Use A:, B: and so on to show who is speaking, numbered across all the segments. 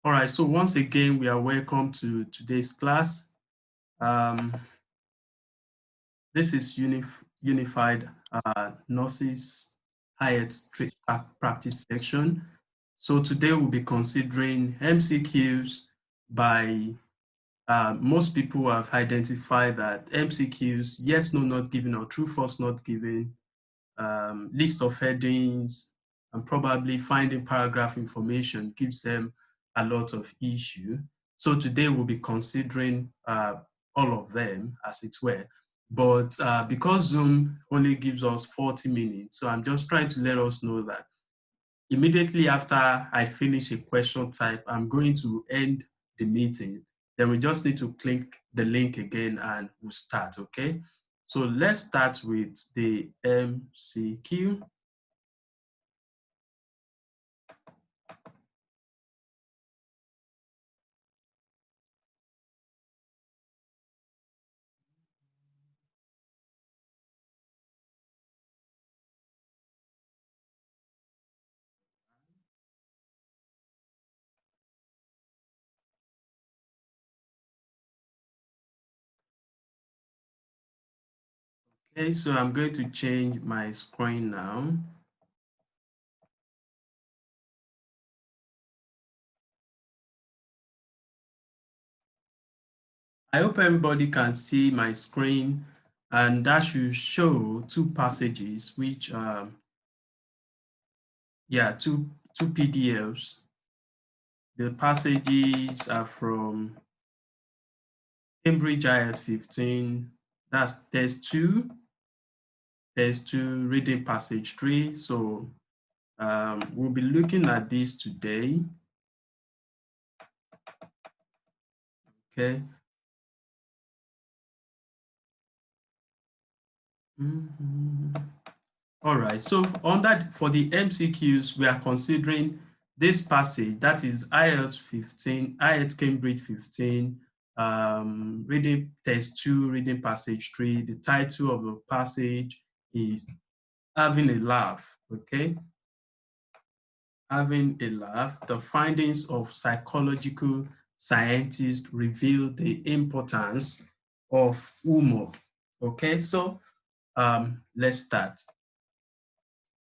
A: All right, so once again, we are welcome to today's class. This is Unified Nurses IELTS practice section. So today we'll be considering MCQs by most people have identified that MCQs, yes, no, not given, or true, false, not given, list of headings, and probably finding paragraph information gives them a lot of issue. So today we'll be considering all of them, as it were. But because Zoom only gives us 40 minutes, so I'm just trying to let us know that immediately after I finish a question type, I'm going to end the meeting. Then we just need to click the link again and we'll start, okay? So let's start with the MCQ. Okay, so I'm going to change my screen now. I hope everybody can see my screen, and that should show two passages, which, two PDFs. The passages are from Cambridge IELTS 15, that's test 2, reading passage 3. So we'll be looking at this today. Okay. All right, so for the MCQs, we are considering this passage, that is IELTS 15, IELTS Cambridge 15, reading test 2, reading passage 3. The title of the passage is Having a Laugh, okay? Having a Laugh. The findings of psychological scientists reveal the importance of humor, okay? So let's start.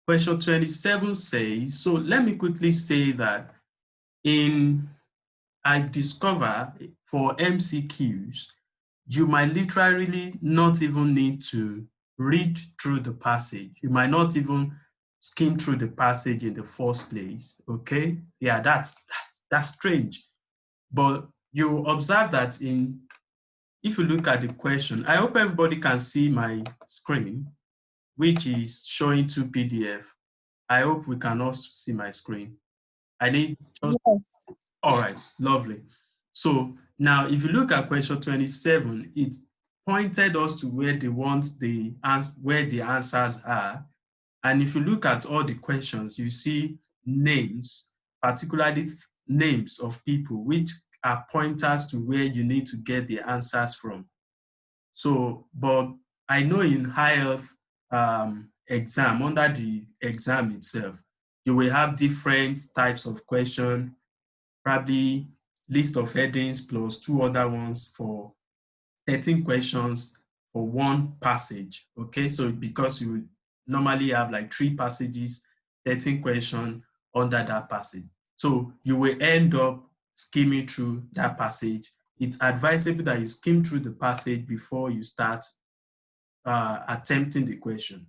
A: Question 27 says, so let me quickly say that I discover for MCQs, you might literally not even need to read through the passage. You might not even skim through the passage in the first place, okay? Yeah, that's strange. But you observe that if you look at the question, I hope everybody can see my screen, which is showing two PDF. I hope we can also see my screen. I need just, yes. All right, lovely. So now if you look at question 27, it pointed us to where they want where the answers are. And if you look at all the questions, you see names, particularly names of people, which are pointers to where you need to get the answers from. So, but I know in IELTS exam, under the exam itself, you will have different types of question, probably list of headings plus two other ones for 13 questions for one passage, okay? So because you normally have like 3 passages, 13 questions under that passage. So you will end up skimming through that passage. It's advisable that you skim through the passage before you start attempting the question.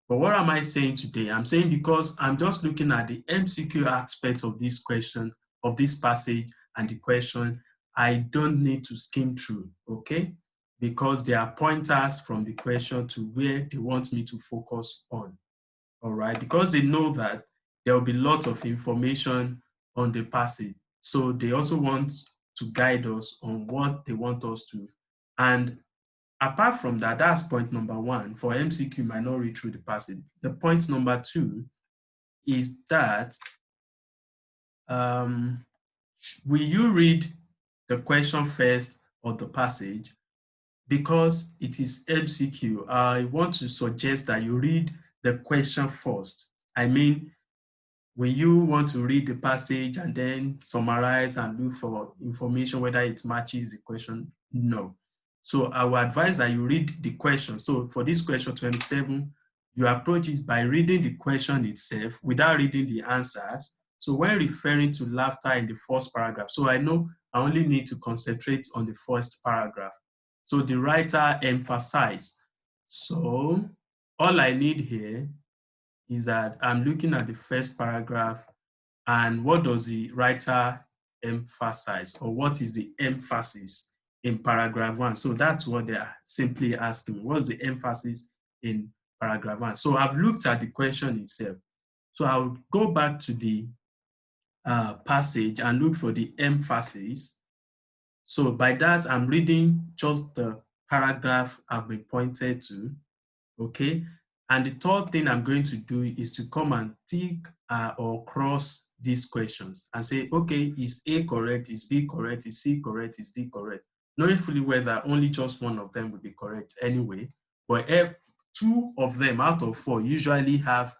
A: But what am I saying today? I'm saying because I'm just looking at the MCQ aspect of this question, of this passage and the question, I don't need to skim through, okay? Because there are pointers from the question to where they want me to focus on, all right? Because they know that there will be lots of information on the passage. So they also want to guide us on what they want us to. And apart from that, that's point number 1. For MCQ, might not read through the passage. The point number 2 is that will you read the question first or the passage? Because it is MCQ, I want to suggest that you read the question first. I mean, when you want to read the passage and then summarize and look for information whether it matches the question, no. So I would advise that you read the question. So for this question 27, you approach it by reading the question itself without reading the answers. So when referring to laughter in the first paragraph, so I know I only need to concentrate on the first paragraph. So the writer emphasized. So all I need here is that I'm looking at the first paragraph and what does the writer emphasize, or what is the emphasis in paragraph 1? So that's what they are simply asking. What's the emphasis in paragraph 1? So I've looked at the question itself. So I'll go back to the passage and look for the emphasis. So by that, I'm reading just the paragraph I've been pointed to, okay? And the third thing I'm going to do is to come and tick or cross these questions and say, okay, is A correct? Is B correct? Is C correct? Is D correct? Knowing fully well that only just one of them will be correct anyway, but 2 of them out of 4 usually have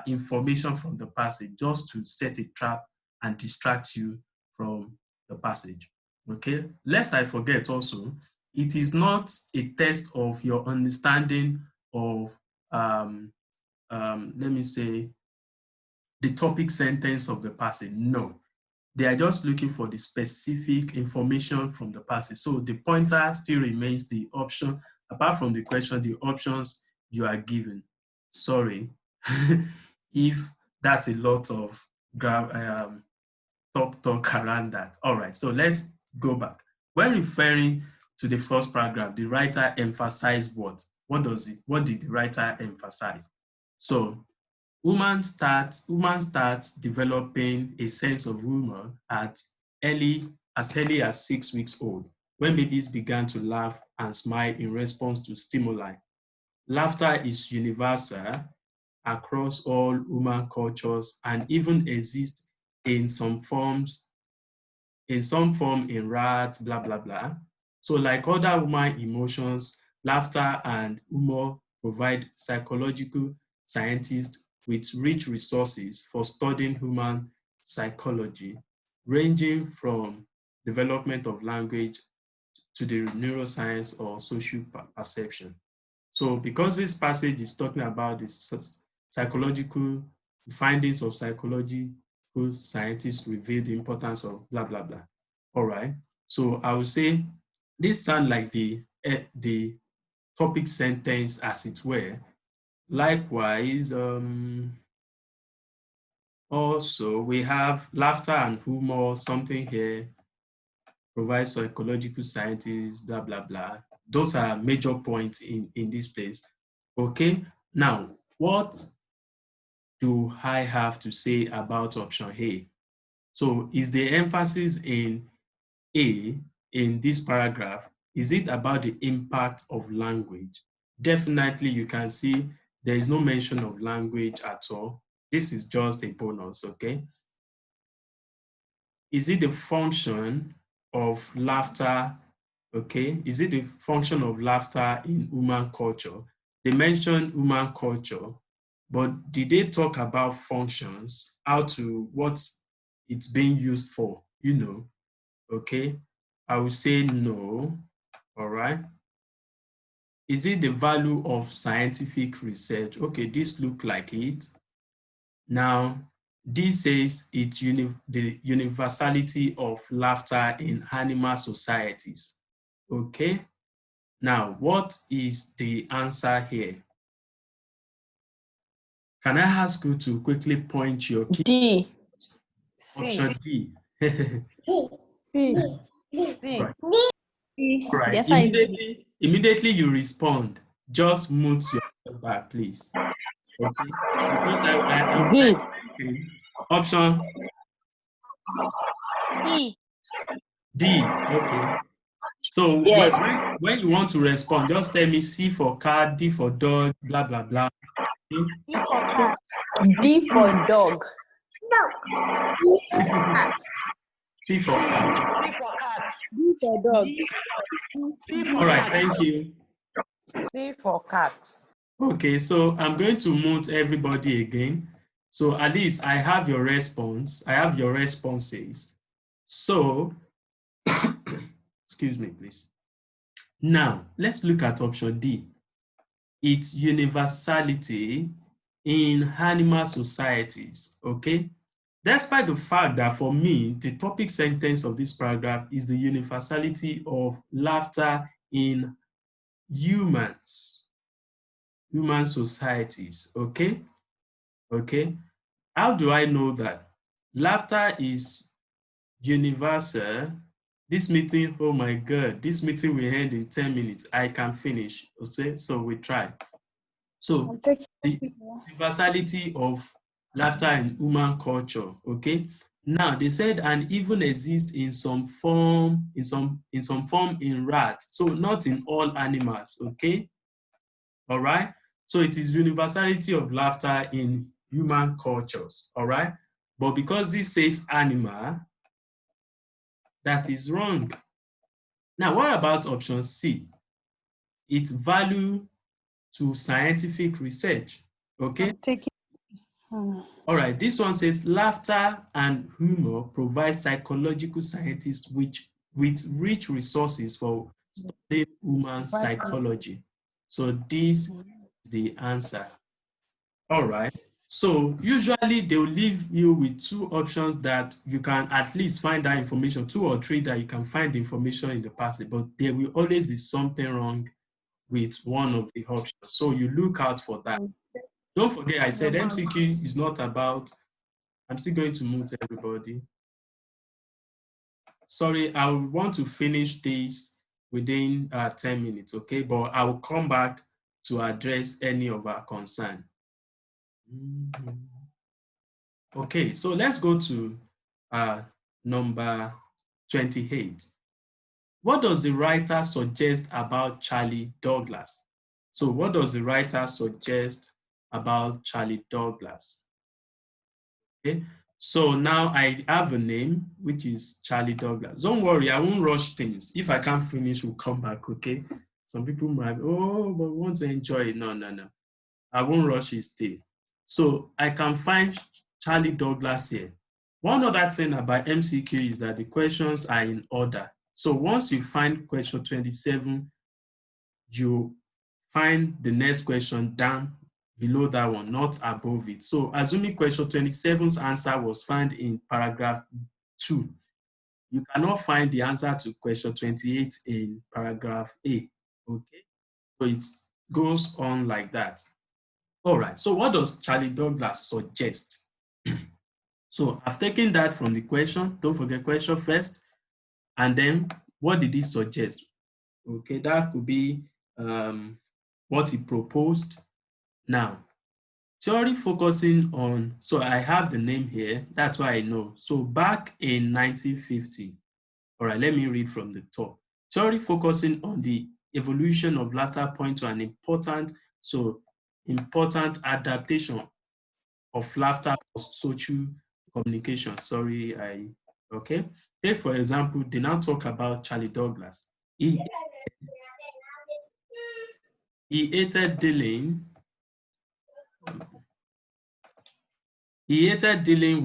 A: information from the passage just to set a trap and distract you from the passage, okay? Lest I forget also, it is not a test of your understanding of, let me say, the topic sentence of the passage. No, they are just looking for the specific information from the passage. So the pointer still remains the option. Apart from the question, the options you are given. Sorry if that's a lot of talk around that. All right, so let's go back. When referring to the first paragraph, the writer emphasized what? What did the writer emphasize? So woman starts developing a sense of humor as early as 6 weeks old, when babies began to laugh and smile in response to stimuli. Laughter is universal across all human cultures and even exists in some form in rats, blah, blah, blah. So like other human emotions, laughter and humor provide psychological scientists with rich resources for studying human psychology, ranging from development of language to the neuroscience or social perception. So because this passage is talking about the psychological findings of psychological scientists reveal the importance of blah, blah, blah. All right. So I would say this sounds like the topic sentence as it were. Likewise, also we have laughter and humor, something here, provides psychological scientists, blah, blah, blah. Those are major points in this place. Okay, now what do I have to say about option A? So is the emphasis in A in this paragraph, is it about the impact of language? Definitely you can see there is no mention of language at all. This is just a bonus, okay? Is it the function of laughter? Okay, is it the function of laughter in human culture? They mentioned human culture, but did they talk about functions, what it's being used for, you know? Okay, I would say no. All right. Is it the value of scientific research? Okay, this look like it. Now, this says it's the universality of laughter in animal societies. Okay. Now, what is the answer here? Can I ask you to quickly point your key?
B: D.
A: Option D.
B: C.
A: Right.
B: C.
A: Right.
B: Yes,
A: Immediately you respond, just mute yourself back, please. Okay. Because I'm
B: D.
A: thinking option
B: C.
A: D. Okay. So
B: Yes.
A: when you want to respond, just tell me C for cat, D for dog, blah, blah, blah. Okay?
B: D for dog.
A: C for cat.
C: C for cat.
B: D for dog.
C: C for
A: All right,
C: cat.
A: thank you.
C: C for cat.
A: Okay, so I'm going to mute everybody again. So at least I have your response. I have your responses. So, excuse me, please. Now, let's look at option D. Its universality in animal societies, okay? Despite the fact that for me, the topic sentence of this paragraph is the universality of laughter in human societies, okay? Okay, how do I know that? Laughter is universal. This meeting, oh my God, this meeting will end in 10 minutes. I can finish, okay? So we try. So
B: I'm taking
A: the universality of laughter in human culture, okay? Now they said and even exists in some form, in some form in rats. So not in all animals, okay? All right. So it is universality of laughter in human cultures, all right? But because this says animal, that is wrong. Now, what about option C? Its value to scientific research, okay?
B: I'm taking.
A: All right, this one says laughter and humor provide psychological scientists with rich resources for studying human psychology. So this is the answer. All right. So usually they'll leave you with two options that you can at least find that information, two or three that you can find information in the passage, but there will always be something wrong with one of the options. So you look out for that. Don't forget, I said MCQ is not about, I'm still going to mute everybody. Sorry, I want to finish this within 10 minutes, okay? But I will come back to address any of our concern. Okay, so let's go to number 28. What does the writer suggest about Charlie Douglas? So what does the writer suggest about Charlie Douglas? Okay, so now I have a name, which is Charlie Douglas. Don't worry, I won't rush things. If I can't finish, we'll come back, okay? Some people might, oh, but we want to enjoy it. No, no, no. I won't rush his day. So I can find Charlie Douglas here. One other thing about MCQ is that the questions are in order. So once you find question 27, you find the next question down below that one, not above it. So assuming question 27's answer was found in paragraph 2, you cannot find the answer to question 28 in paragraph A. Okay, so it goes on like that. All right, so what does Charlie Douglas suggest? So I've taken that from the question. Don't forget question first. And then what did he suggest? Okay, that could be what he proposed. Now, theory focusing on, so I have the name here. That's why I know. So back in 1950, all right, let me read from the top. Theory focusing on the evolution of laughter point to an important adaptation of laughter for social communication. Sorry, okay. Take for example, they now talk about Charlie Douglas. He hated dealing. He hated dealing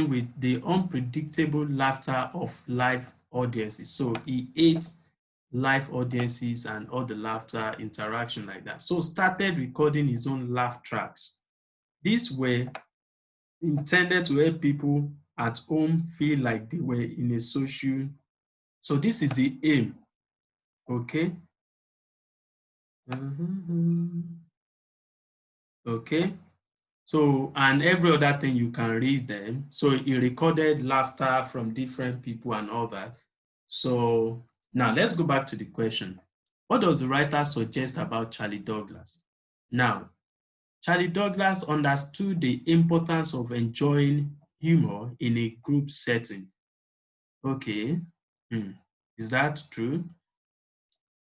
A: with the unpredictable laughter of live audiences. So he hates live audiences and all the laughter interaction like that. So started recording his own laugh tracks. These were intended to help people at home feel like they were in a social. So this is the aim, okay? Okay, so and every other thing you can read them. So he recorded laughter from different people and all that. So now let's go back to the question. What does the writer suggest about Charlie Douglas? Now, Charlie Douglas understood the importance of enjoying humor in a group setting. Okay, is that true?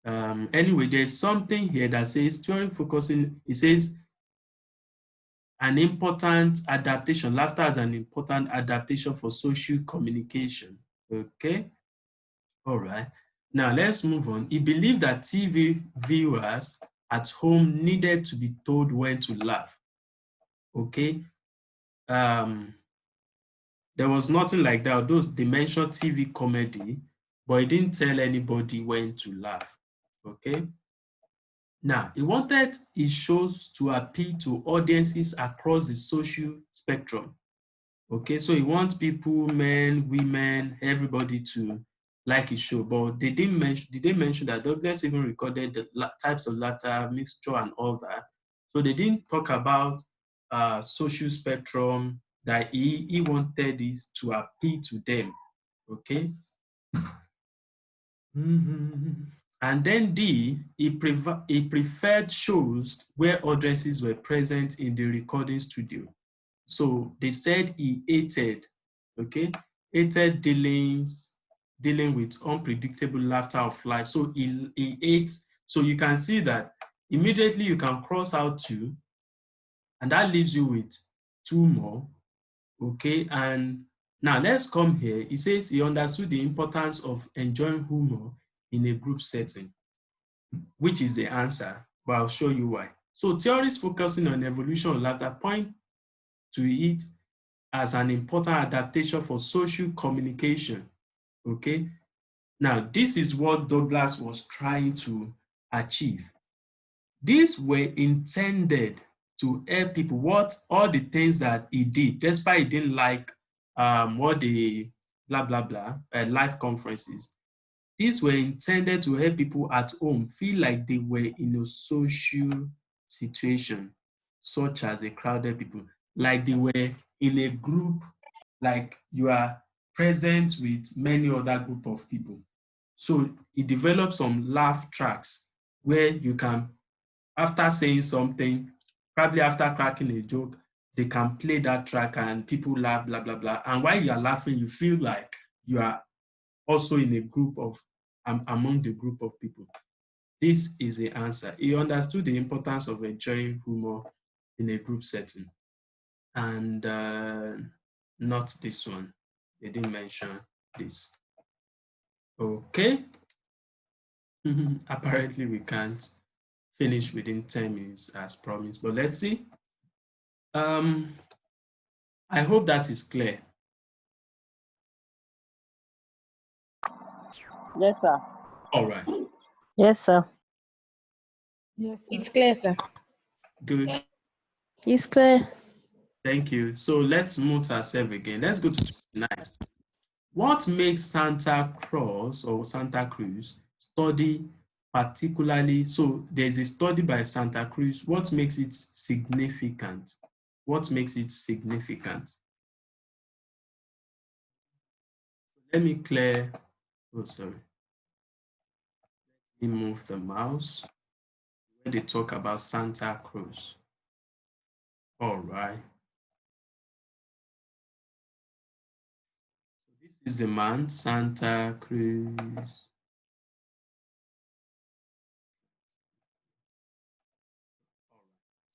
A: Anyway, there's something here that says theory focusing, it says an important adaptation, laughter as an important adaptation for social communication. Okay, all right. Now let's move on. He believed that TV viewers at home needed to be told when to laugh. Okay. There was nothing like that. Although they mentioned TV comedy, but he didn't tell anybody when to laugh. Okay. Now, he wanted his shows to appeal to audiences across the social spectrum. Okay, so he wants people, men, women, everybody to like his show. But they didn't mention. Did they mention that Douglas even recorded the types of laughter, mixture, and all that? So they didn't talk about social spectrum that he wanted this to appeal to them. Okay. And then D, he preferred shows where audiences were present in the recording studio. So they said he hated, okay, hated dealing with unpredictable laughter of life. So he hates. So you can see that immediately you can cross out two, and that leaves you with two more, okay. And now let's come here. He says he understood the importance of enjoying humor in a group setting, which is the answer, but I'll show you why. So theories focusing on evolution of laughter point to it as an important adaptation for social communication, okay? Now, this is what Douglas was trying to achieve. These were intended to help people, what all the things that he did, despite he didn't like what the blah, blah, blah, live conferences. These were intended to help people at home feel like they were in a social situation, such as a crowded people, like they were in a group, like you are present with many other group of people. So he developed some laugh tracks where you can, after saying something, probably after cracking a joke, they can play that track and people laugh, blah, blah, blah. And while you are laughing, you feel like you are also in a group of, among the group of people. This is the answer. He understood the importance of enjoying humor in a group setting. And not this one. They didn't mention this. Okay. Apparently we can't finish within 10 minutes as promised, but let's see. I hope that is clear.
B: Yes, sir.
A: All right.
D: Yes, sir.
B: Yes, sir.
E: It's clear, sir.
A: Good.
E: It's clear.
A: Thank you. So let's mute ourselves again. Let's go to 29. What makes Santa Claus or Santa Cruz study particularly? So there's a study by Santa Cruz. What makes it significant? What makes it significant? Let me clear. Oh, sorry. Let me move the mouse. When they talk about Santa Cruz. All right. This is the man, Santa Cruz.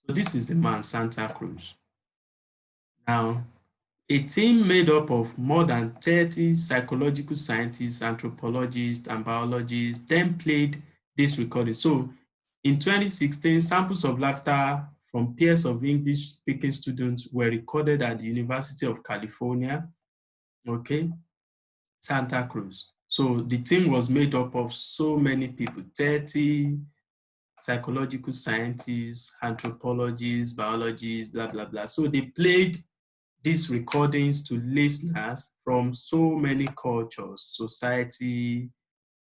A: So this is the man, Santa Cruz. Now, a team made up of more than 30 psychological scientists, anthropologists, and biologists then played this recording. So in 2016, samples of laughter from peers of English-speaking students were recorded at the University of California, okay, Santa Cruz. So the team was made up of so many people, 30 psychological scientists, anthropologists, biologists, blah, blah, blah. So they played these recordings to listeners from so many cultures, society.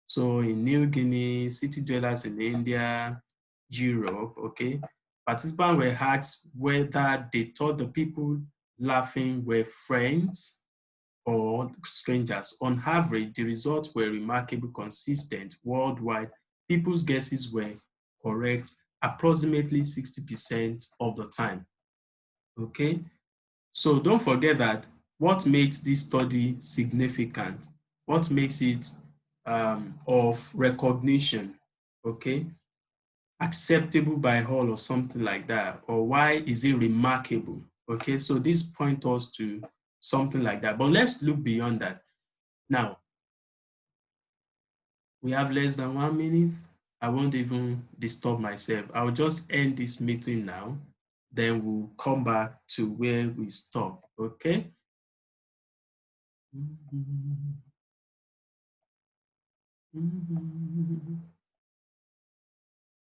A: So in New Guinea, city dwellers in India, Europe, okay. Participants were asked whether they thought the people laughing were friends or strangers. On average, the results were remarkably consistent worldwide. People's guesses were correct approximately 60% of the time. Okay, so don't forget that what makes this study significant, what makes it of recognition, okay, acceptable by all or something like that, or why is it remarkable? Okay, so this points us to something like that. But let's look beyond that. Now, we have less than 1 minute. I won't even disturb myself. I'll just end this meeting now. then we'll come back to where we stop, okay?